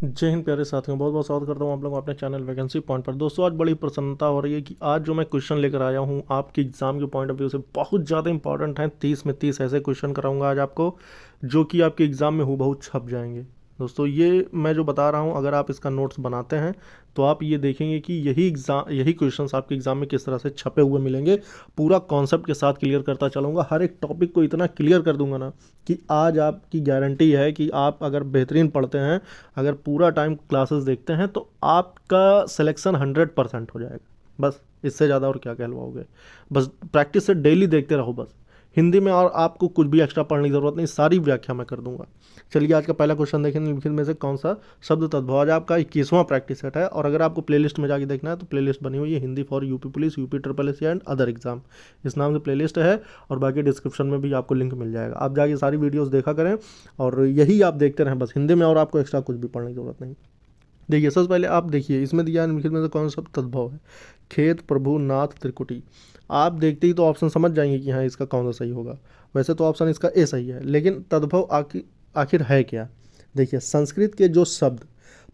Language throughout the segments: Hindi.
जय हिंद प्यारे साथियों, बहुत बहुत स्वागत करता हूँ आप लोगों को अपने चैनल वैकेंसी पॉइंट पर। दोस्तों, आज बड़ी प्रसन्नता हो रही है कि आज जो मैं क्वेश्चन लेकर आया हूँ आपके एग्जाम के पॉइंट ऑफ व्यू से बहुत ज़्यादा इंपॉर्टेंट हैं। 30 में 30 ऐसे क्वेश्चन कराऊंगा आज आपको जो कि आपके एग्ज़ाम में हूबहू छप जाएंगे। दोस्तों, ये मैं जो बता रहा हूँ, अगर आप इसका नोट्स बनाते हैं तो आप ये देखेंगे कि यही क्वेश्चंस आपके एग्जाम में किस तरह से छपे हुए मिलेंगे। पूरा कॉन्सेप्ट के साथ क्लियर करता चलूँगा, हर एक टॉपिक को इतना क्लियर कर दूंगा ना कि आज आपकी गारंटी है कि आप अगर बेहतरीन पढ़ते हैं, अगर पूरा टाइम क्लासेस देखते हैं, तो आपका सिलेक्शन 100% हो जाएगा। बस इससे ज़्यादा और क्या कहलवाओगे। बस प्रैक्टिस से डेली देखते रहो बस। हिंदी में और आपको कुछ भी एक्स्ट्रा पढ़ने की ज़रूरत नहीं, सारी व्याख्या मैं कर दूंगा। चलिए, आज का पहला क्वेश्चन देखें, निम्नलिखित में से कौन सा शब्द तद्भव। आज आपका 21वां प्रैक्टिस सेट है, और अगर आपको प्लेलिस्ट में जाके देखना है तो प्लेलिस्ट बनी हुई है Hindi for UP police, UP triple S and other exam, इस नाम से प्लेलिस्ट है। और बाकी डिस्क्रिप्शन में भी आपको लिंक मिल जाएगा, आप जाके सारी वीडियोस देखा करें और यही आप देखते रहें बस हिंदी में, और आपको एक्स्ट्रा कुछ भी पढ़ने की जरूरत नहीं। देखिए, सबसे पहले आप देखिए, इसमें दिया है निम्नलिखित में से कौन सा तद्भव है। खेत, प्रभु, नाथ, त्रिकुटी। आप देखते ही तो ऑप्शन समझ जाएंगे कि हाँ, इसका कौन सा सही होगा। वैसे तो ऑप्शन इसका ए सही है, लेकिन तद्भव आखिर आखिर है क्या। देखिए, संस्कृत के जो शब्द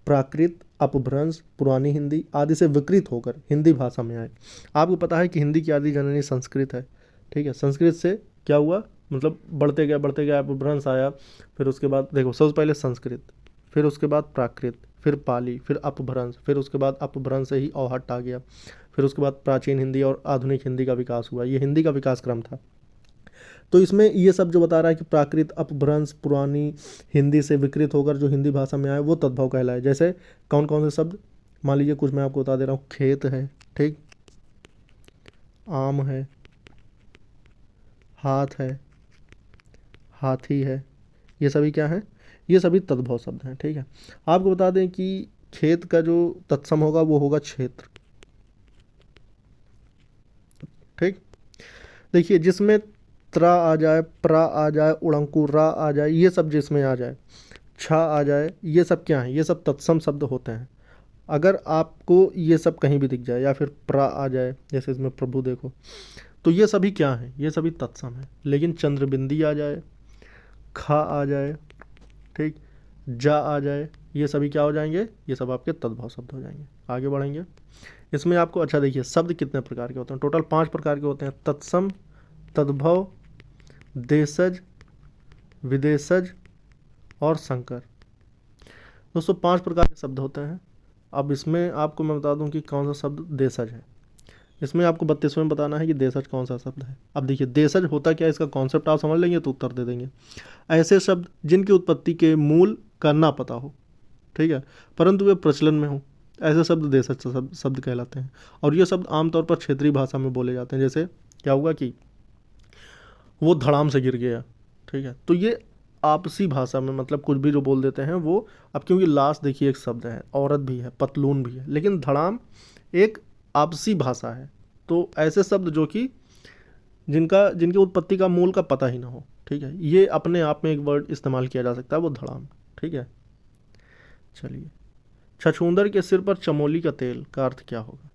प्राकृत, अपभ्रंश, पुरानी हिंदी आदि से विकृत होकर हिंदी भाषा में आए। आपको पता है कि हिंदी की आदि जननी संस्कृत है। ठीक है, संस्कृत से क्या हुआ, मतलब बढ़ते गए अपभ्रंश आया। फिर उसके बाद देखो, सबसे पहले संस्कृत, फिर उसके बाद प्राकृत, फिर पाली, फिर अपभ्रंश, फिर उसके बाद अपभ्रंश से ही औहट आ गया। फिर उसके बाद प्राचीन हिंदी और आधुनिक हिंदी का विकास हुआ। ये हिंदी का विकास क्रम था। तो इसमें ये सब जो बता रहा है कि प्राकृत, अपभ्रंश, पुरानी हिंदी से विकृत होकर जो हिंदी भाषा में आए वो तद्भव कहलाए। जैसे कौन कौन से शब्द, मान लीजिए कुछ मैं आपको बता दे रहा हूँ। खेत है, ठीक, आम है, हाथ है, हाथी है, ये सभी क्या है, ये सभी तद्भव शब्द हैं। ठीक है, आपको बता दें कि खेत का जो तत्सम होगा वो होगा क्षेत्र। ठीक, देखिए, जिसमें त्रा आ जाए, प्रा आ जाए, उड़ंकु रा आ जाए, ये सब जिसमें आ जाए, छा आ जाए, ये सब क्या है, ये सब तत्सम शब्द होते हैं। अगर आपको ये सब कहीं भी दिख जाए, या फिर प्रा आ जाए, जैसे इसमें प्रभु देखो, तो ये सभी क्या है, ये सभी तत्सम है। लेकिन चंद्रबिंदी आ जाए, खा आ जाए, ठीक, जा आ जाए, ये सभी क्या हो जाएंगे, ये सब आपके तद्भव शब्द हो जाएंगे। आगे बढ़ेंगे, इसमें आपको अच्छा देखिए, शब्द कितने प्रकार के होते हैं, टोटल 5 प्रकार के होते हैं। तत्सम, तद्भव, देशज, विदेशज और संकर। दोस्तों, 5 प्रकार के शब्द होते हैं। अब इसमें आपको मैं बता दूं कि कौन सा शब्द देशज है। इसमें आपको 32वें में बताना है कि देशज कौन सा शब्द है। अब देखिए, देशज होता क्या है, इसका कॉन्सेप्ट आप समझ लेंगे तो उत्तर दे देंगे। ऐसे शब्द जिनकी उत्पत्ति के मूल का ना पता हो, ठीक है, परंतु वे प्रचलन में हो, ऐसे शब्द देशज शब्द कहलाते हैं। और ये शब्द आमतौर पर क्षेत्रीय भाषा में बोले जाते हैं। जैसे क्या हुआ कि वो धड़ाम से गिर गया, ठीक है, तो ये आपसी भाषा में मतलब कुछ भी जो बोल देते हैं वो। अब क्योंकि लास्ट देखिए एक शब्द है, औरत भी है, पतलून भी है, लेकिन धड़ाम एक आपसी भाषा है। तो ऐसे शब्द जो कि जिनकी उत्पत्ति का मूल का पता ही ना हो, ठीक है, ये अपने आप में एक वर्ड इस्तेमाल किया जा सकता है, वो धड़ाम। ठीक है, चलिए, छछूंदर के सिर पर चमोली का तेल का अर्थ क्या होगा।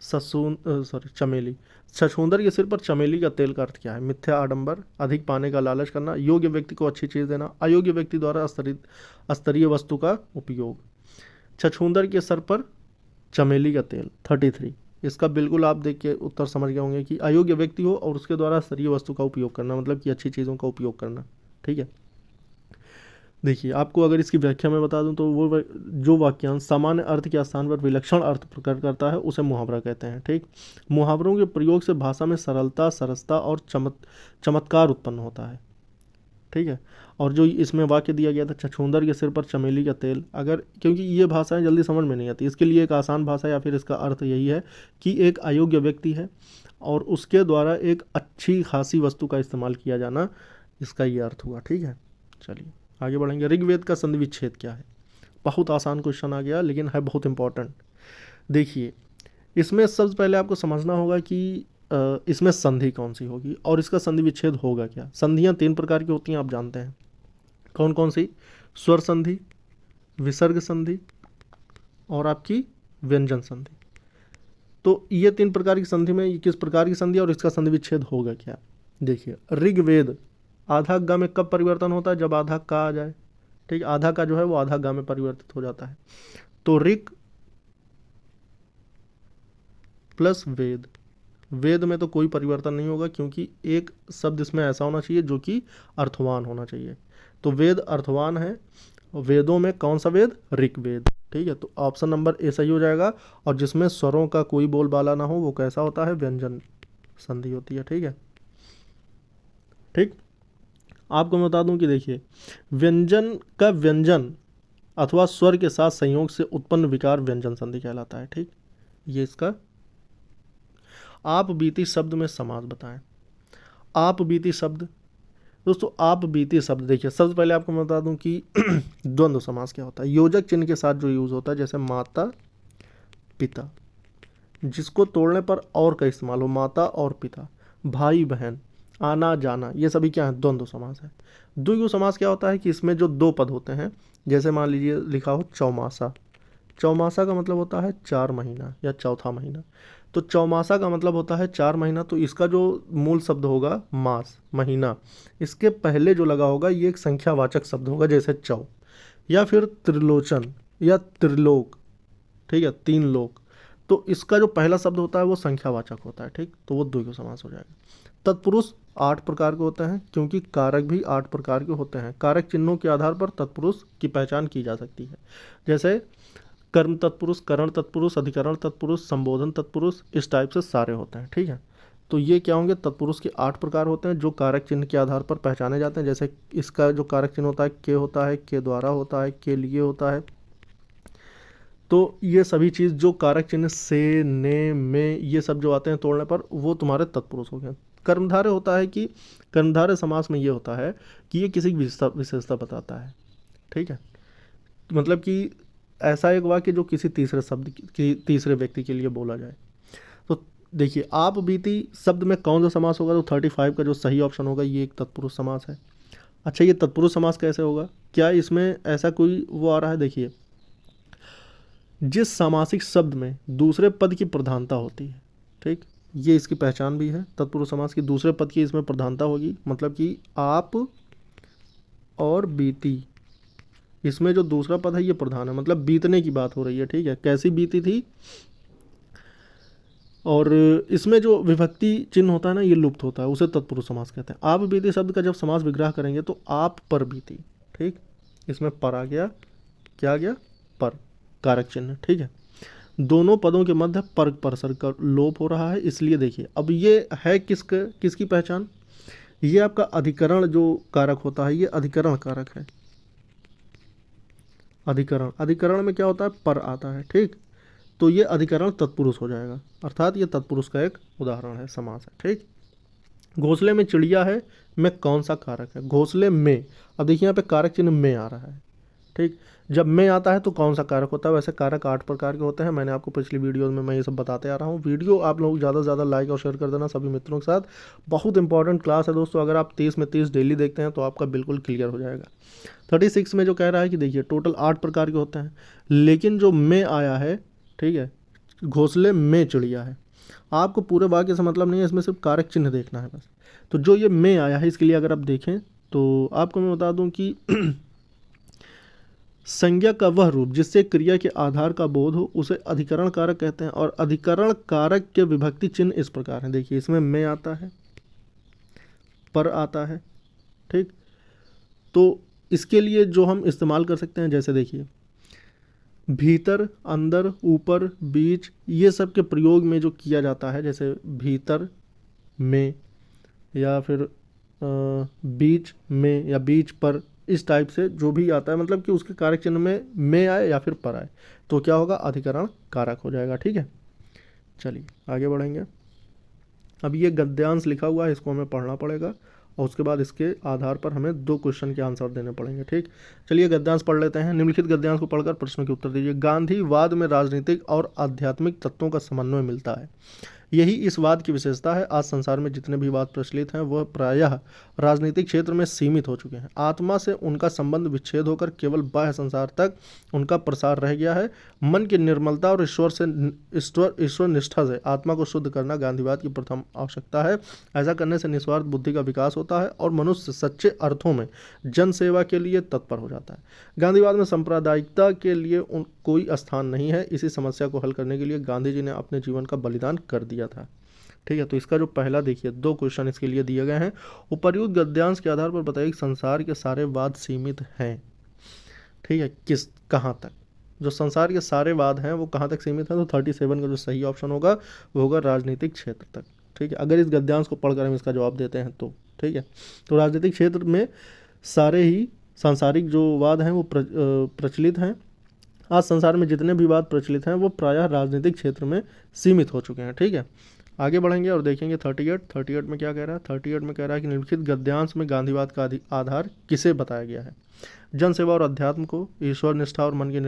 ससून सॉरी चमेली, छछूंदर के सिर पर चमेली का तेल का अर्थ क्या है। मिथ्या आडंबर, अधिक पाने का लालच करना, योग्य व्यक्ति को अच्छी चीज़ देना, अयोग्य व्यक्ति द्वारा स्तरीय वस्तु का उपयोग। छछूंदर के सर पर चमेली का तेल 33, इसका बिल्कुल आप देख के उत्तर समझ गए होंगे कि अयोग्य व्यक्ति हो और उसके द्वारा स्तरीय वस्तु का उपयोग करना, मतलब कि अच्छी चीज़ों का उपयोग करना। ठीक है, देखिए, आपको अगर इसकी व्याख्या में बता दूं तो वो जो वाक्यांश सामान्य अर्थ के स्थान पर विलक्षण अर्थ प्रकट करता है उसे मुहावरा कहते हैं। ठीक, मुहावरों के प्रयोग से भाषा में सरलता, सरसता और चमत्कार उत्पन्न होता है। ठीक है, और जो इसमें वाक्य दिया गया था, छछूंदर के सिर पर चमेली का तेल, अगर क्योंकि ये भाषाएं जल्दी समझ में नहीं आती, इसके लिए एक आसान भाषा या फिर इसका अर्थ यही है कि एक अयोग्य व्यक्ति है और उसके द्वारा एक अच्छी खासी वस्तु का इस्तेमाल किया जाना, इसका ये अर्थ हुआ। ठीक है, चलिए आगे बढ़ेंगे। ऋग्वेद का संधि विच्छेद क्या है। बहुत आसान क्वेश्चन आ गया, लेकिन है बहुत इंपॉर्टेंट। देखिए, इसमें सबसे पहले आपको समझना होगा कि इसमें संधि कौन सी होगी और इसका संधि विच्छेद होगा क्या। संधियां 3 प्रकार की होती हैं, आप जानते हैं कौन कौन सी। स्वर संधि, विसर्ग संधि और आपकी व्यंजन संधि। तो ये 3 प्रकार की संधि में ये किस प्रकार की संधि और इसका संधि विच्छेद होगा क्या। देखिए, ऋग्वेद आधा ग में कब परिवर्तन होता है, जब आधा का आ जाए। ठीक, आधा का जो है वो आधा गा में परिवर्तित हो जाता है। तो ऋक प्लस वेद, वेद में तो कोई परिवर्तन नहीं होगा क्योंकि एक शब्द इसमें ऐसा होना चाहिए जो कि अर्थवान होना चाहिए। तो वेद अर्थवान है, वेदों में कौन सा वेद? ऋग्वेद। ठीक है, तो ऑप्शन नंबर ए सही हो जाएगा। और जिसमें स्वरों का कोई बोलबाला ना हो वो कैसा होता है? व्यंजन संधि होती है। ठीक है, ठीक। आपको मैं बता दूं कि देखिए, व्यंजन का व्यंजन अथवा स्वर के साथ संयोग से उत्पन्न विकार व्यंजन संधि कहलाता है। ठीक, ये इसका। आप बीती शब्द में समास बताएं। आप बीती शब्द, दोस्तों आप बीती शब्द देखिए, सबसे पहले आपको मैं बता दूं कि द्वंद्व समास क्या होता है। योजक चिन्ह के साथ जो यूज होता है, जैसे माता पिता, जिसको तोड़ने पर और का इस्तेमाल हो, माता और पिता, भाई बहन, आना जाना, ये सभी क्या है? द्वंद्व समास है। द्विगु समास क्या होता है कि इसमें जो दो पद होते हैं, जैसे मान लीजिए लिखा हो चौमासा, चौमासा का मतलब होता है 4 महीना या चौथा महीना, तो चौमासा का मतलब होता है 4 महीना। तो इसका जो मूल शब्द होगा मास, महीना, इसके पहले जो लगा होगा ये एक संख्यावाचक शब्द होगा, जैसे चौ, या फिर त्रिलोचन या त्रिलोक। ठीक है, 3 लोक। तो इसका जो पहला शब्द होता है वो संख्यावाचक होता है। ठीक, तो वो द्विगु समास हो जाएगा। तत्पुरुष 8 प्रकार के होते हैं, क्योंकि कारक भी 8 प्रकार के होते हैं। कारक चिन्हों के आधार पर तत्पुरुष की पहचान की जा सकती है, जैसे कर्म तत्पुरुष, करण तत्पुरुष, अधिकरण तत्पुरुष, संबोधन तत्पुरुष, इस टाइप से सारे होते हैं। ठीक है, तो ये क्या होंगे? तत्पुरुष के 8 प्रकार होते हैं जो कारक चिन्ह के आधार पर पहचाने जाते हैं। जैसे इसका जो कारक चिन्ह होता है के होता है, के द्वारा होता है, के लिए होता है। तो ये सभी चीज़ जो कारक चिन्ह से, ने, में, ये सब जो आते हैं तोड़ने पर, वो तुम्हारे तत्पुरुष हो गए। कर्मधारय होता है कि कर्मधारय समास में ये होता है कि ये किसी की विशेषता बताता है। ठीक है, मतलब कि ऐसा एक वाक्य जो किसी तीसरे शब्द की तीसरे व्यक्ति के लिए बोला जाए। तो देखिए, आप बीती शब्द में कौन सा समास होगा? तो 35 का जो सही ऑप्शन होगा ये एक तत्पुरुष समास है। अच्छा, ये तत्पुरुष समास कैसे होगा? क्या इसमें ऐसा कोई वो आ रहा है? देखिए, जिस सामासिक शब्द में दूसरे पद की प्रधानता होती है, ठीक, ये इसकी पहचान भी है तत्पुरुष समास की, दूसरे पद की इसमें प्रधानता होगी। मतलब कि आप और बीती, इसमें जो दूसरा पद है ये प्रधान है, मतलब बीतने की बात हो रही है। ठीक है, कैसी बीती थी? और इसमें जो विभक्ति चिन्ह होता है ना, ये लुप्त होता है, उसे तत्पुरुष समास कहते हैं। आप बीती शब्द का जब समास विग्रह करेंगे तो आप पर बीती, ठीक, इसमें पर आ गया, क्या आ गया? पर, कारक चिन्ह। ठीक है, दोनों पदों के मध्य पर परसर का लोप हो रहा है, इसलिए देखिए अब ये है किसकी पहचान? ये आपका अधिकरण जो कारक होता है, ये अधिकरण कारक है। अधिकरण में क्या होता है? पर आता है। ठीक, तो ये अधिकरण तत्पुरुष हो जाएगा, अर्थात ये तत्पुरुष का एक उदाहरण है, समास है। ठीक, घोंसले में चिड़िया है में कौन सा कारक है? घोंसले में, अब देखिए यहाँ पे कारक चिन्ह में आ रहा है। ठीक, जब में आता है तो कौन सा कारक होता है? वैसे कारक 8 प्रकार के होते हैं, मैंने आपको पिछली वीडियो में मैं ये सब बताते आ रहा हूँ। वीडियो आप लोग ज़्यादा से ज़्यादा लाइक और शेयर कर देना सभी मित्रों के साथ। बहुत इंपॉर्टेंट क्लास है दोस्तों, अगर आप 30 में 30 डेली देखते हैं तो आपका बिल्कुल क्लियर हो जाएगा। 36 में जो कह रहा है कि देखिए टोटल 8 प्रकार के होते हैं, लेकिन जो में आया है, ठीक है, घोंसले में चिड़िया है, आपको पूरे वाक्य से मतलब नहीं है, इसमें सिर्फ कारक चिन्ह देखना है बस। तो जो ये में आया है इसके लिए अगर आप देखें तो आपको मैं बता दूं कि संज्ञा का वह रूप जिससे क्रिया के आधार का बोध हो उसे अधिकरण कारक कहते हैं। और अधिकरण कारक के विभक्ति चिन्ह इस प्रकार हैं। देखिए, इसमें में आता है, पर आता है। ठीक, तो इसके लिए जो हम इस्तेमाल कर सकते हैं, जैसे देखिए भीतर, अंदर, ऊपर, बीच, ये सब के प्रयोग में जो किया जाता है, जैसे भीतर में या फिर बीच में या बीच पर, इस टाइप से जो भी आता है, मतलब कि उसके कारक चिन्ह में आए या फिर पर आए, तो क्या होगा? अधिकरण कारक हो जाएगा। ठीक है, चलिए आगे बढ़ेंगे। अब ये गद्यांश लिखा हुआ है, इसको हमें पढ़ना पड़ेगा और उसके बाद इसके आधार पर हमें 2 क्वेश्चन के आंसर देने पड़ेंगे। ठीक, चलिए गद्यांश पढ़ लेते हैं। निम्नलिखित गद्यांश को पढ़कर प्रश्नों के उत्तर दीजिए। गांधीवाद में राजनीतिक और आध्यात्मिक तत्वों का समन्वय मिलता है। यही इस वाद की विशेषता है। आज संसार में जितने भी वाद प्रचलित हैं वह प्रायः राजनीतिक क्षेत्र में सीमित हो चुके हैं। आत्मा से उनका संबंध विच्छेद होकर केवल बाह्य संसार तक उनका प्रसार रह गया है। मन की निर्मलता और ईश्वर निष्ठा से आत्मा को शुद्ध करना गांधीवाद की प्रथम आवश्यकता है। ऐसा करने से निस्वार्थ बुद्धि का विकास होता है और मनुष्य सच्चे अर्थों में जन सेवा के लिए तत्पर हो जाता है। गांधीवाद में सांप्रदायिकता के लिए कोई स्थान नहीं है। इसी समस्या को हल करने के लिए गांधी जी ने अपने जीवन का बलिदान कर दिया था। ठीक है, तो इसका जो पहला देखिए 2 क्वेश्चन इसके लिए दिए गए हैं। उपर्युक्त गद्यांश के आधार पर बताइए कि संसार के सारे वाद सीमित हैं। ठीक है, कहाँ तक? जो संसार के सारे वाद हैं वो कहाँ तक सीमित हैं? तो 37 का जो सही ऑप्शन होगा वो होगा राजनीतिक क्षेत्र तक। ठीक है, अगर इस गद्यांश को पढ़कर हम इसका जवाब देते हैं तो ठीक है, तो राजनीतिक क्षेत्र में सारे ही सांसारिक जो वाद हैं वो प्रचलित हैं। आज संसार में जितने भी वाद प्रचलित हैं वो प्रायः राजनीतिक क्षेत्र में सीमित हो चुके हैं। ठीक है, आगे बढ़ेंगे और देखेंगे 38 में क्या कह रहा है। 38 में कह रहा है कि निम्नलिखित गद्यांश में गांधीवाद का आधार किसे बताया गया है? जन सेवा और अध्यात्म को, ईश्वर निष्ठा और मन की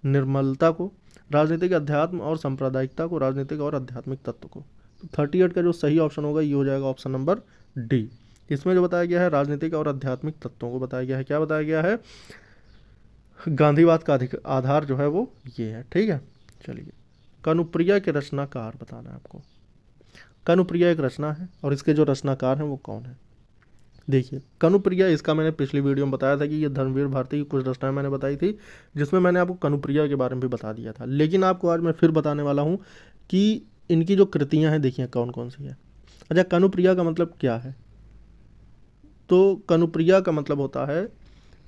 निर्मलता को, राजनीतिक अध्यात्म और सांप्रदायिकता को, राजनीतिक और आध्यात्मिक तत्व को। तो 38 का जो सही ऑप्शन होगा ये हो जाएगा ऑप्शन नंबर डी। इसमें जो बताया गया है राजनीतिक और आध्यात्मिक तत्वों को बताया गया है। क्या बताया गया है? गांधीवाद का आधार जो है वो ये है। ठीक है, चलिए कनुप्रिया के रचनाकार बताना है आपको। कनुप्रिया एक रचना है और इसके जो रचनाकार हैं वो कौन है? देखिए कनुप्रिया, इसका मैंने पिछली वीडियो में बताया था कि ये धर्मवीर भारती की कुछ रचनाएं मैंने बताई थी जिसमें मैंने आपको कनुप्रिया के बारे में भी बता दिया था, लेकिन आपको आज मैं फिर बताने वाला हूँ कि इनकी जो कृतियाँ हैं देखिए कौन कौन सी है। अच्छा, कनुप्रिया का मतलब क्या है? तो कनुप्रिया का मतलब होता है,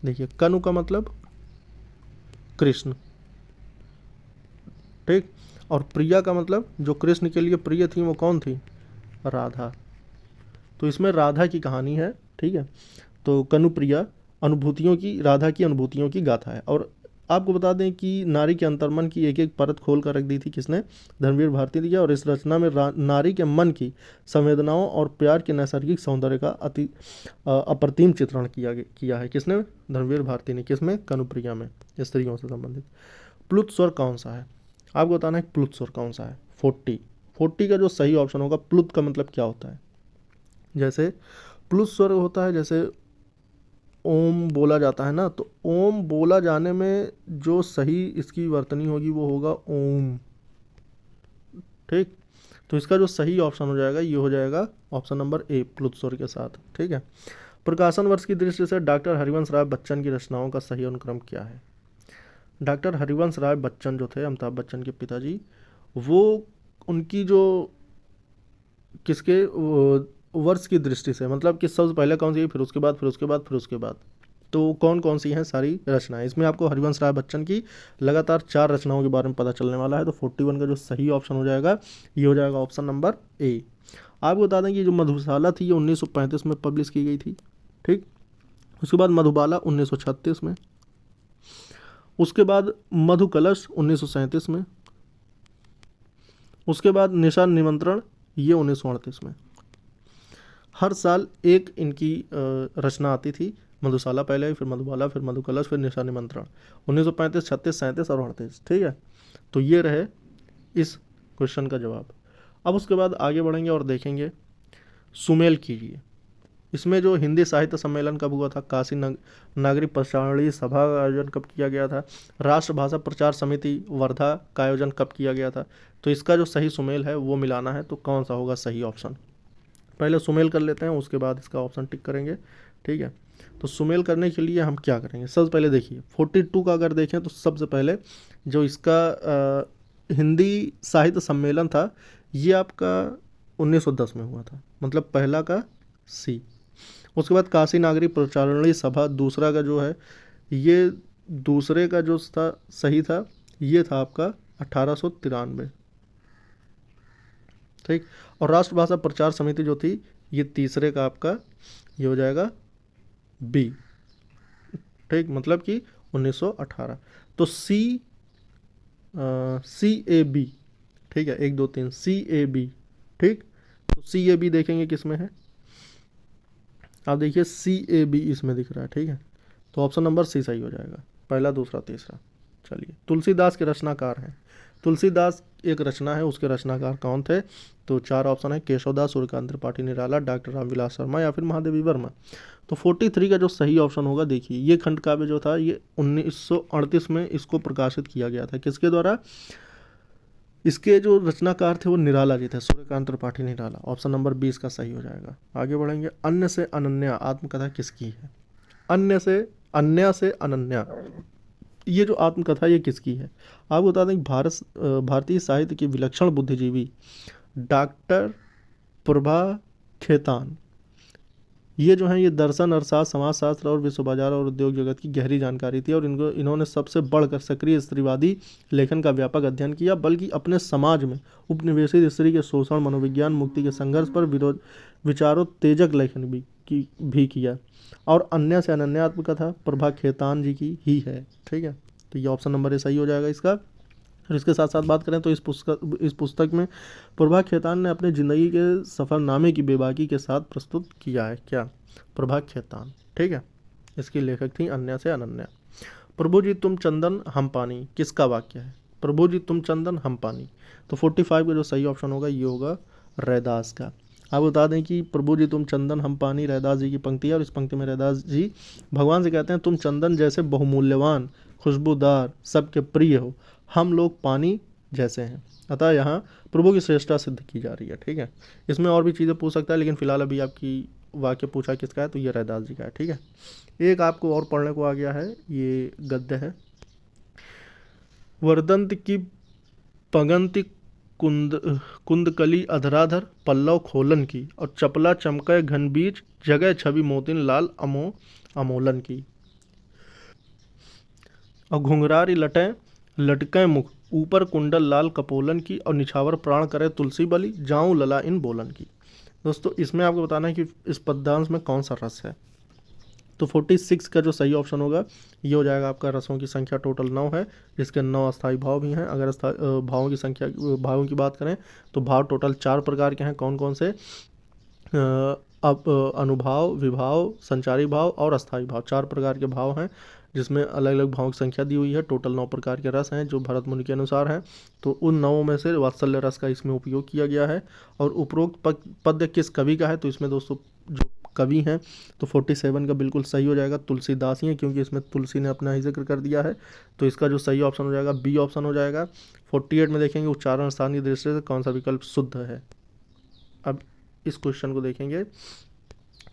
देखिए कनु का मतलब कृष्ण, ठीक, और प्रिया का मतलब जो कृष्ण के लिए प्रिय थी वो कौन थी? राधा। तो इसमें राधा की कहानी है। ठीक है, तो कनुप्रिया अनुभूतियों की, राधा की अनुभूतियों की गाथा है। और आपको बता दें कि नारी के अंतर्मन की एक एक परत खोल कर रख दी थी किसने? धर्मवीर भारती ने। और इस रचना में नारी के मन की संवेदनाओं और प्यार के नैसर्गिक सौंदर्य का अति अप्रतिम चित्रण किया है। किसने? धर्मवीर भारती ने। किसमें? कनुप्रिया में, स्त्रियों से संबंधित। प्लुत स्वर कौन सा है? आपको बताना है प्लुत स्वर कौन सा है। 40 का जो सही ऑप्शन होगा। प्लुत का मतलब क्या होता है? जैसे प्लुत स्वर होता है, जैसे ओम बोला जाता है ना, तो ओम बोला जाने में जो सही इसकी वर्तनी होगी वो होगा ओम। ठीक, तो इसका जो सही ऑप्शन हो जाएगा ये हो जाएगा ऑप्शन नंबर ए, प्लुत स्वर के साथ। ठीक है, प्रकाशन वर्ष की दृष्टि से डॉक्टर हरिवंश राय बच्चन की रचनाओं का सही अनुक्रम क्या है? डॉक्टर हरिवंश राय बच्चन जो थे अमिताभ बच्चन के पिताजी, वो उनकी जो किसके वर्ष की दृष्टि से, मतलब कि सबसे पहले कौन सी, फिर उसके बाद, फिर उसके बाद, फिर उसके बाद, तो कौन कौन सी हैं सारी रचनाएं? इसमें आपको हरिवंश राय बच्चन की लगातार 4 रचनाओं के बारे में पता चलने वाला है। तो 41 का जो सही ऑप्शन हो जाएगा ये हो जाएगा ऑप्शन नंबर ए। आपको बता दें कि जो मधुशाला थी ये 1935 में पब्लिश की गई थी। ठीक, उसके बाद मधुबाला 1936 में, उसके बाद मधुकलश 1937 में, उसके बाद निशा निमंत्रण ये 1938 में। हर साल एक इनकी रचना आती थी। मधुशाला पहले, फिर मधुबाला, फिर मधुकलश, फिर निशा निमंत्रण। 1935, 36, 37 और 38। ठीक है, तो ये रहे इस क्वेश्चन का जवाब। अब उसके बाद आगे बढ़ेंगे और देखेंगे सुमेल कीजिए। इसमें जो हिंदी साहित्य सम्मेलन कब हुआ था? काशी नागरिक प्रचारणी सभा का आयोजन कब किया गया था? राष्ट्रभाषा प्रचार समिति वर्धा का आयोजन कब किया गया था? तो इसका जो सही सुमेल है वो मिलाना है, तो कौन सा होगा सही ऑप्शन? पहले सुमेल कर लेते हैं, उसके बाद इसका ऑप्शन टिक करेंगे। ठीक है, तो सुमेल करने के लिए हम क्या करेंगे? सबसे पहले देखिए 42 का अगर देखें तो सबसे पहले जो इसका हिंदी साहित्य सम्मेलन था ये आपका 1910 में हुआ था, मतलब पहला का सी। उसके बाद काशी नागरिक प्रचारणी सभा दूसरा का जो है, ये दूसरे का जो था सही था ये था आपका 1893। ठीक, और राष्ट्रभाषा प्रचार समिति जो थी ये तीसरे का आपका ये हो जाएगा बी। ठीक, मतलब कि 1918। तो CAB। ठीक है, 1 2 3 CAB। ठीक, तो CAB देखेंगे किसमें है। आप देखिए CAB इसमें दिख रहा है। ठीक है, तो ऑप्शन नंबर सी सही हो जाएगा, पहला, दूसरा, तीसरा। चलिए तुलसीदास के रचनाकार हैं। तुलसीदास एक रचना है, उसके रचनाकार कौन थे? तो 4 ऑप्शन है, केशवदास, सूर्यकांत त्रिपाठी निराला, डॉक्टर रामविलास शर्मा या फिर महादेवी वर्मा। तो 43 का जो सही ऑप्शन होगा, देखिए ये खंड काव्य जो था ये 1938 में इसको प्रकाशित किया गया था। किसके द्वारा? इसके जो रचनाकार थे वो निराला जी थे, सूर्यकांत त्रिपाठी निराला। ऑप्शन नंबर 20 का सही हो जाएगा। आगे बढ़ेंगे। अन्य से अनन्या आत्मकथा किसकी है? अन्य से अनन्या, ये जो आत्मकथा ये किसकी है? आपको बता दें कि भारतीय साहित्य की विलक्षण बुद्धिजीवी डॉक्टर प्रभा खेतान, ये जो है ये दर्शन अर्थशास्त्र, समाजशास्त्र और विश्व बाजार और उद्योग जगत की गहरी जानकारी थी, और इन्होंने सबसे बढ़कर सक्रिय स्त्रीवादी लेखन का व्यापक अध्ययन किया, बल्कि अपने समाज में उपनिवेशित स्त्री के शोषण, मनोविज्ञान, मुक्ति के संघर्ष पर विचारोत्तेजक लेखन भी किया। और अन्य से अनन्या आत्मकथा प्रभा खेतान जी की ही है। ठीक है, तो ये ऑप्शन नंबर ए सही हो जाएगा इसका। और इसके साथ साथ बात करें तो इस पुस्तक में प्रभा खेतान ने अपने ज़िंदगी के सफ़रनामे की बेबाकी के साथ प्रस्तुत किया है। क्या? प्रभा खेतान। ठीक है, इसकी लेखक थी अन्य से अनन्या। प्रभु जी तुम चंदन हम पानी किसका वाक्य है? प्रभु जी तुम चंदन हम पानी। तो 45 का जो सही ऑप्शन होगा ये होगा रैदास का। आप बता दें कि प्रभु जी तुम चंदन हम पानी रैदास जी की पंक्ति है, और इस पंक्ति में रैदास जी भगवान से कहते हैं तुम चंदन जैसे बहुमूल्यवान, खुशबूदार, सबके प्रिय हो, हम लोग पानी जैसे हैं। अतः यहाँ प्रभु की श्रेष्ठता सिद्ध की जा रही है। ठीक है, इसमें और भी चीज़ें पूछ सकता है, लेकिन फिलहाल अभी आपकी वाक्य पूछा किसका है, तो ये रैदास जी का है। ठीक है, एक आपको और पढ़ने को आ गया है, ये गद्य है। वर्दंत की पगंति कुंदकली अधराधर, पल्लव खोलन की, और चपला चमकय घन बीच, जगह छवि मोतिन लाल अमोलन की। और घुंघरारी लटें लटकें मुख, ऊपर कुंडल लाल कपोलन की, और निछावर प्राण करे तुलसी बलि, जाऊं लला इन बोलन की। दोस्तों इसमें आपको बताना है कि इस पद्यांश में कौन सा रस है। तो 46 का जो सही ऑप्शन होगा ये हो जाएगा आपका। रसों की संख्या टोटल 9 है, जिसके 9 अस्थायी भाव भी हैं। अगर भावों की संख्या, भावों की बात करें तो भाव टोटल 4 प्रकार के हैं। कौन कौन से? अब अनुभाव, विभाव, संचारी भाव और अस्थायी भाव, 4 प्रकार के भाव हैं, जिसमें अलग अलग भावों की संख्या दी हुई है। टोटल 9 प्रकार के रस हैं जो भरत मुनि के अनुसार हैं। तो उन 9 में से वात्सल्य रस का इसमें उपयोग किया गया है। और उपरोक्त पद्य किस कवि का है? तो इसमें दोस्तों जो कवि हैं तो 47 का बिल्कुल सही हो जाएगा, तुलसीदास ही है, क्योंकि इसमें तुलसी ने अपना ही जिक्र कर दिया है। तो इसका जो सही ऑप्शन हो जाएगा बी ऑप्शन हो जाएगा। 48 में देखेंगे उच्चारण स्थान की दृष्टि से कौन सा विकल्प शुद्ध है। अब इस क्वेश्चन को देखेंगे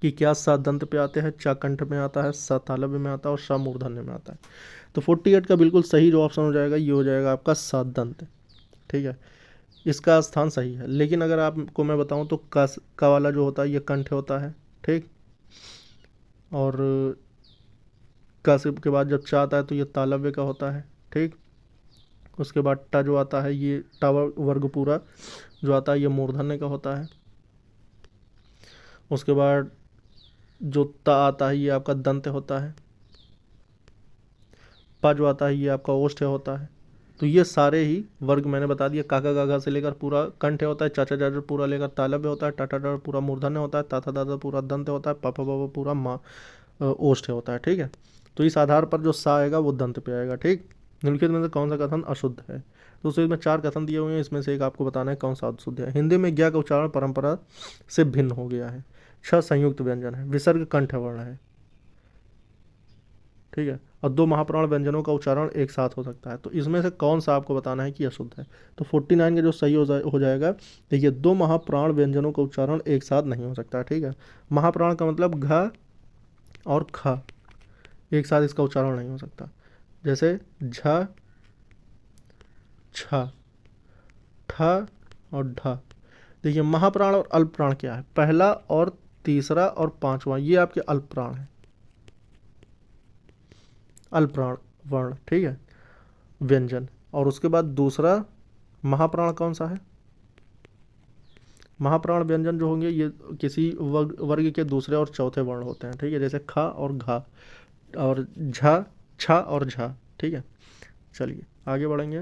कि क्या सा दंत पे आते हैं, चा कंठ में आता है, सा तालव्य में आता है और सा मूर्धन्य में आता है। तो 48 का बिल्कुल सही जो ऑप्शन हो जाएगा ये हो जाएगा आपका सा दंत। ठीक है, इसका स्थान सही है। लेकिन अगर आपको मैं बताऊं तो का वाला जो होता है ये कंठ होता है। ठीक, और का के बाद जब चा आता है तो ये तालव्य का होता है। ठीक, उसके बाद टा जो आता है ये टा वर्ग पूरा जो आता है ये मूर्धन्य का होता है। उसके बाद जो ता आता है ये आपका दंत होता है। पा जो आता है ये आपका ओष्ठ होता है। तो ये सारे ही वर्ग मैंने बता दिया। काका गागा से लेकर पूरा कंठ होता है, चाचा चाचा पूरा लेकर तालव्य होता है, टाटा टाटा पूरा मूर्धन्य होता है, ताता दादा पूरा दंत होता है, पापा बाबा पूरा माँ ओष्ठ होता है। ठीक है, तो इस आधार पर जो सा आएगा वो दंत पे आएगा। ठीक, निम्नलिखित में से कौन सा कथन अशुद्ध है? दोस्तों इसमें 4 कथन दिए हुए हैं, इसमें से एक आपको बताना है कौन सा अशुद्ध है। हिंदी में ज्ञा का उच्चारण परंपरा से भिन्न हो गया है। 6 संयुक्त व्यंजन है, विसर्ग कंठ वर्ण है। ठीक है, और 2 महाप्राण व्यंजनों का उच्चारण एक साथ हो सकता है। तो इसमें से कौन सा आपको बताना है कि अशुद्ध है। तो 49 का जो सही हो जाएगा, देखिए 2 महाप्राण व्यंजनों का उच्चारण एक साथ नहीं हो सकता। ठीक है, महाप्राण का मतलब घ और ख एक साथ इसका उच्चारण नहीं हो सकता। जैसे झ, छ, ठ और ढ। देखिए महाप्राण और अल्प प्राण क्या है? पहला और तीसरा और पांचवा ये आपके अल्प प्राण है, अल्प प्राण वर्ण। ठीक है, व्यंजन। और उसके बाद दूसरा महाप्राण कौन सा है? महाप्राण व्यंजन जो होंगे ये किसी वर्ग के दूसरे और चौथे वर्ण होते हैं। ठीक है, जैसे ख और घा और झ, छ और झा। ठीक है, चलिए आगे बढ़ेंगे।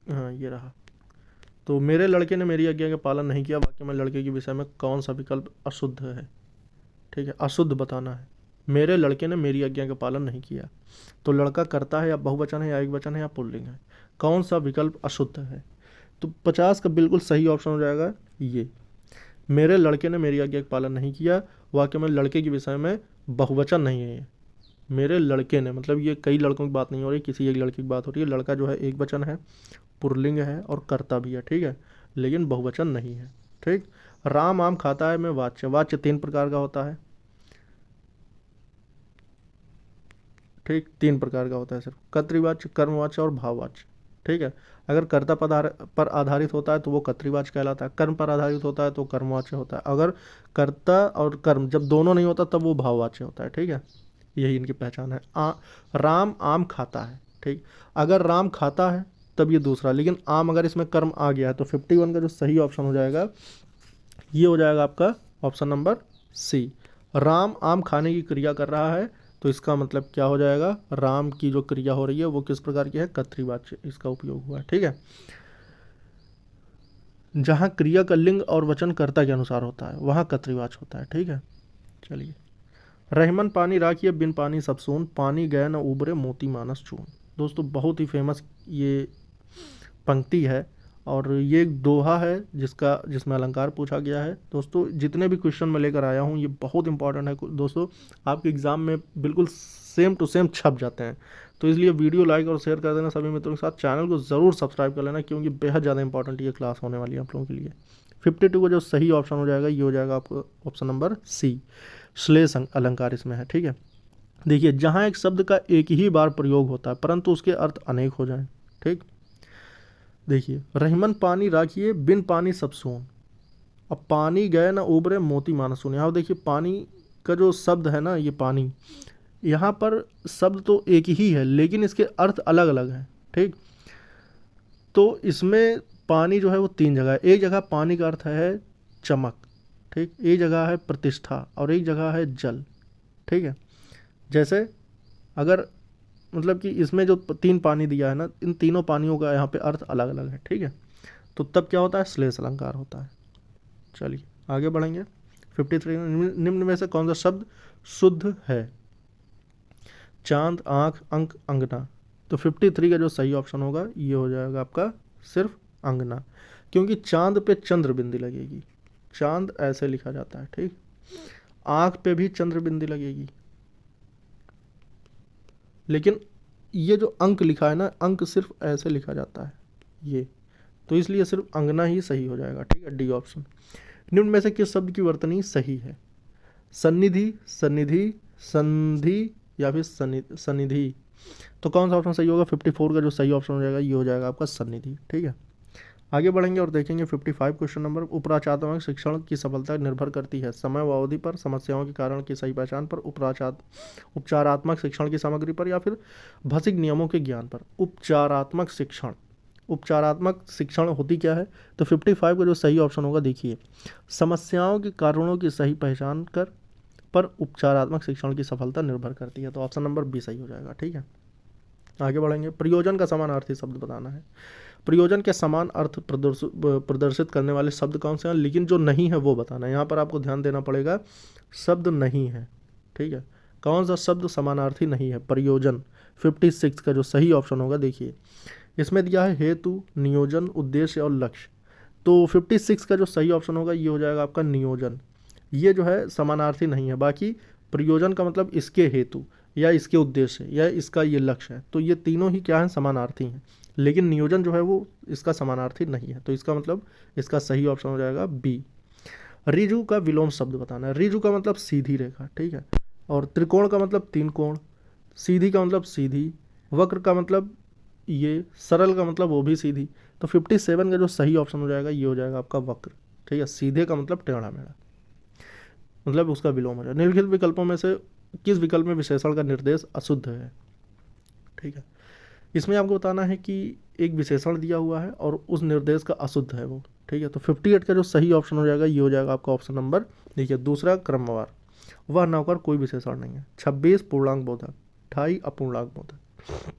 हाँ ये रहा। तो मेरे लड़के ने मेरी आज्ञा का पालन नहीं किया, वाक्य में लड़के के विषय में कौन सा विकल्प अशुद्ध है? ठीक है, अशुद्ध बताना है। मेरे लड़के ने मेरी आज्ञा का पालन नहीं किया, तो लड़का करता है या बहुवचन है या एकवचन है या पुल्लिंग है, कौन सा विकल्प अशुद्ध है? तो 50 का बिल्कुल सही ऑप्शन हो जाएगा ये, मेरे लड़के ने मेरी आज्ञा का पालन नहीं किया। वाक्य में लड़के के विषय में बहुवचन नहीं है ये, मेरे लड़के ने, मतलब ये कई लड़कों की बात नहीं हो रही, किसी एक लड़के की बात हो रही है। लड़का जो है एक वचन है, पुल्लिंग है और कर्ता भी है, ठीक है, लेकिन बहुवचन नहीं है। ठीक, राम आम खाता है में वाच्य, वाच्य 3 प्रकार का होता है। ठीक, 3 प्रकार का होता है सिर्फ, कर्तृवाच्य, कर्मवाच्य और भाववाच्य। ठीक है, अगर कर्ता पर आधारित होता है तो वो कर्तृवाच्य कहलाता है, कर्म पर आधारित होता है तो कर्मवाच्य होता है, अगर कर्ता और कर्म जब दोनों नहीं होता तब वो भाववाच्य होता है। ठीक है, यही इनकी पहचान है। राम आम खाता है, ठीक, अगर राम खाता है तब ये दूसरा, लेकिन आम अगर इसमें कर्म आ गया है तो 51 का जो सही ऑप्शन हो जाएगा ये हो जाएगा आपका ऑप्शन नंबर सी। राम आम खाने की क्रिया कर रहा है, तो इसका मतलब क्या हो जाएगा, राम की जो क्रिया हो रही है वो किस प्रकार की है, कर्तृवाच्य, इसका उपयोग हुआ है। ठीक है, जहाँ क्रिया का लिंग और वचन कर्ता के अनुसार होता है वहाँ कर्तृवाच्य होता है। ठीक है, चलिए, रहमन पानी राखिए बिन पानी सब सून, पानी गए न उबरे मोती मानस चून। दोस्तों बहुत ही फेमस ये पंक्ति है और ये एक दोहा है जिसमें अलंकार पूछा गया है। दोस्तों जितने भी क्वेश्चन मैं लेकर आया हूँ ये बहुत इंपॉर्टेंट है दोस्तों, आपके एग्ज़ाम में बिल्कुल सेम टू सेम छप जाते हैं, तो इसलिए वीडियो लाइक और शेयर कर देना सभी मित्रों के साथ, चैनल को ज़रूर सब्सक्राइब कर लेना क्योंकि बेहद ज़्यादा इंपॉर्टेंट ये क्लास होने वाली है आप लोगों के लिए। 52 का जो सही ऑप्शन हो जाएगा ये हो जाएगा आपको ऑप्शन नंबर सी, श्लेष अलंकार इसमें है। ठीक है, देखिए जहाँ एक शब्द का एक ही बार प्रयोग होता है परंतु उसके अर्थ अनेक हो जाएं। ठीक, देखिए रहमन पानी राखिए बिन पानी सब सून, अब पानी गए ना उबरे मोती मानस सून। यहाँ देखिए पानी का जो शब्द है ना, ये पानी, यहाँ पर शब्द तो एक ही है लेकिन इसके अर्थ अलग अलग हैं। ठीक, तो इसमें पानी जो है वो 3 जगह है, एक जगह पानी का अर्थ है चमक, ठीक, एक जगह है प्रतिष्ठा और एक जगह है जल। ठीक है, जैसे अगर मतलब कि इसमें जो 3 पानी दिया है ना, इन तीनों पानियों का यहाँ पे अर्थ अलग अलग है। ठीक है, तो तब क्या होता है, श्लेष अलंकार होता है। चलिए आगे बढ़ेंगे। 53, निम्न में से कौन सा शब्द शुद्ध है? चांद, आँख, अंक, अंगना। तो 53 का जो सही ऑप्शन होगा ये हो जाएगा आपका सिर्फ अंगना, क्योंकि चांद पे चंद्र बिंदी लगेगी, चांद ऐसे लिखा जाता है। ठीक, आँख पे भी चंद्र बिंदी लगेगी, लेकिन ये जो अंक लिखा है ना, अंक सिर्फ ऐसे लिखा जाता है ये, तो इसलिए सिर्फ अंगना ही सही हो जाएगा। ठीक है, डी ऑप्शन। निम्न में से किस शब्द की वर्तनी सही है? सन्निधि, सन्निधि, संधि या फिर सन्निधि। तो कौन सा ऑप्शन सही होगा? 54 का जो सही ऑप्शन हो जाएगा ये हो जाएगा आपका सन्निधि। ठीक है, आगे बढ़ेंगे और देखेंगे 55 क्वेश्चन नंबर। उपराचात्मक शिक्षण की सफलता निर्भर करती है समय व अवधि पर, समस्याओं के कारण की सही पहचान पर, उपचारात्मक शिक्षण की सामग्री पर या फिर भौतिक नियमों के ज्ञान पर। उपचारात्मक शिक्षण, उपचारात्मक शिक्षण होती क्या है? तो 55 का जो सही ऑप्शन होगा देखिए, समस्याओं के कारणों की सही पहचान कर पर उपचारात्मक शिक्षण की सफलता निर्भर करती है, तो ऑप्शन नंबर बी सही हो जाएगा। ठीक है, आगे बढ़ेंगे। प्रयोजन का समानार्थी शब्द बताना है। प्रयोजन के समान अर्थ प्रदर्शित करने वाले शब्द कौन से हैं, लेकिन जो नहीं है वो बताना है। यहाँ पर आपको ध्यान देना पड़ेगा, शब्द नहीं है। ठीक है, कौन सा शब्द समानार्थी नहीं है? प्रयोजन। 56 का जो सही ऑप्शन होगा देखिए, इसमें दिया है हेतु, नियोजन, उद्देश्य और लक्ष्य, तो 56 का जो सही ऑप्शन होगा ये हो जाएगा आपका नियोजन। ये जो है समानार्थी नहीं है, बाकी प्रयोजन का मतलब इसके हेतु या इसके उद्देश्य या इसका ये लक्ष्य है, तो ये तीनों ही क्या हैं, समानार्थी हैं, लेकिन नियोजन जो है वो इसका समानार्थी नहीं है, तो इसका मतलब इसका सही ऑप्शन हो जाएगा बी। रिजु का विलोम शब्द बताना है। रिजु का मतलब सीधी रेखा, ठीक है, और त्रिकोण का मतलब 3 कोण, सीधी का मतलब सीधी, वक्र का मतलब ये, सरल का मतलब वो भी सीधी, तो 57 का जो सही ऑप्शन हो जाएगा ये हो जाएगा आपका वक्र। ठीक है, सीधे का मतलब टेढ़ा मेढ़ा, मतलब उसका विलोम हो जाए। निम्नलिखित विकल्पों में से किस विकल्प में विशेषण का निर्देश अशुद्ध है? ठीक है, इसमें आपको बताना है कि एक विशेषण दिया हुआ है और उस निर्देश का अशुद्ध है वो। ठीक है, तो 58 का जो सही ऑप्शन हो जाएगा ये हो जाएगा आपका ऑप्शन नंबर, देखिए दूसरा, क्रमवार। वह नौकर कोई विशेषण नहीं है। 26 पूर्णांक बोधक, 28 अपूर्णांक बोधक।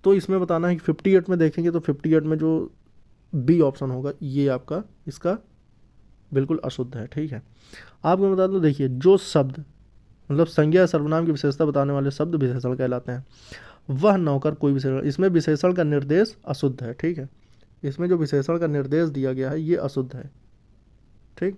तो इसमें बताना है कि 58 में देखेंगे तो 58 में जो बी ऑप्शन होगा ये आपका इसका बिल्कुल अशुद्ध है। ठीक है, आपको बता दो, देखिए जो शब्द मतलब संज्ञा या सर्वनाम की विशेषता बताने वाले शब्द विशेषण कहलाते हैं। वह नौकर कोई विशेषण, इसमें विशेषण का निर्देश अशुद्ध है। ठीक है, इसमें जो विशेषण का निर्देश दिया गया है ये अशुद्ध है। ठीक,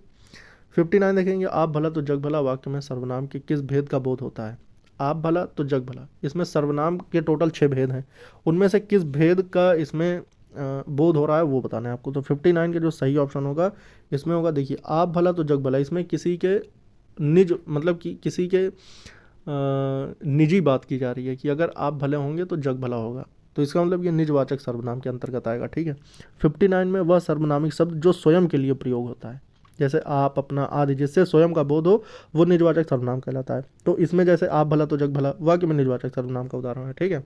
59 देखेंगे, आप भला तो जग भला वाक्य में सर्वनाम के किस भेद का बोध होता है। आप भला तो जग भला, इसमें सर्वनाम के टोटल 6 भेद हैं, उनमें से किस भेद का इसमें बोध हो रहा है वो बताना है आपको। तो 59 का जो सही ऑप्शन होगा इसमें होगा, देखिए आप भला तो जग भला, इसमें किसी के निज मतलब कि किसी के निजी बात की जा रही है कि अगर आप भले होंगे तो जग भला होगा, तो इसका मतलब ये निजवाचक सर्वनाम के अंतर्गत आएगा। ठीक है, 59 में वह सर्वनामिक शब्द जो स्वयं के लिए प्रयोग होता है, जैसे आप, अपना, आदि, जिससे स्वयं का बोध हो वो निजवाचक सर्वनाम कहलाता है। तो इसमें जैसे आप भला तो जग भला वाक्य में निजवाचक सर्वनाम का उदाहरण है। ठीक है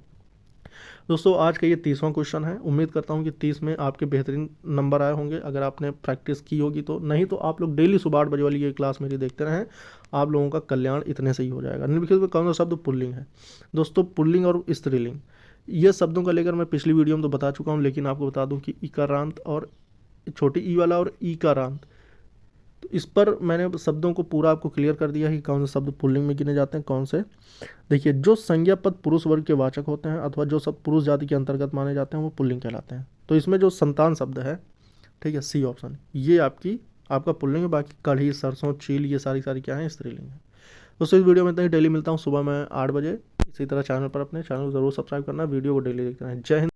दोस्तों, आज का ये 30वां क्वेश्चन है। उम्मीद करता हूँ कि 30 में आपके बेहतरीन नंबर आए होंगे अगर आपने प्रैक्टिस की होगी तो। नहीं तो आप लोग डेली सुबह 8 बजे वाली ये क्लास मेरी देखते रहें, आप लोगों का कल्याण इतने से ही हो जाएगा। निम्नलिखित में कौन सा शब्द पुल्लिंग है। दोस्तों, पुल्लिंग और स्त्रीलिंग ये शब्दों का लेकर मैं पिछली वीडियो में तो बता चुका हूँ, लेकिन आपको बता दूँ कि इकारांत और छोटी ई वाला और ईकारांत, तो इस पर मैंने शब्दों को पूरा आपको क्लियर कर दिया है कि कौन से शब्द पुल्लिंग में गिने जाते हैं, कौन से। देखिए, जो संज्ञा पद पुरुष वर्ग के वाचक होते हैं अथवा जो सब पुरुष जाति के अंतर्गत माने जाते हैं वो पुल्लिंग कहलाते हैं। तो इसमें जो संतान शब्द है, ठीक है, सी ऑप्शन, ये आपका पुल्लिंग है। बाकी कढ़ी, सरसों, चील, ये सारी क्या है, स्त्रीलिंग है। दोस्तों, इस वीडियो में इतना ही। डेली मिलता हूँ सुबह मैं 8 बजे इसी तरह चैनल पर। अपने चैनल को जरूर सब्सक्राइब करना, वीडियो को डेली देखते रहें। जय हिंद।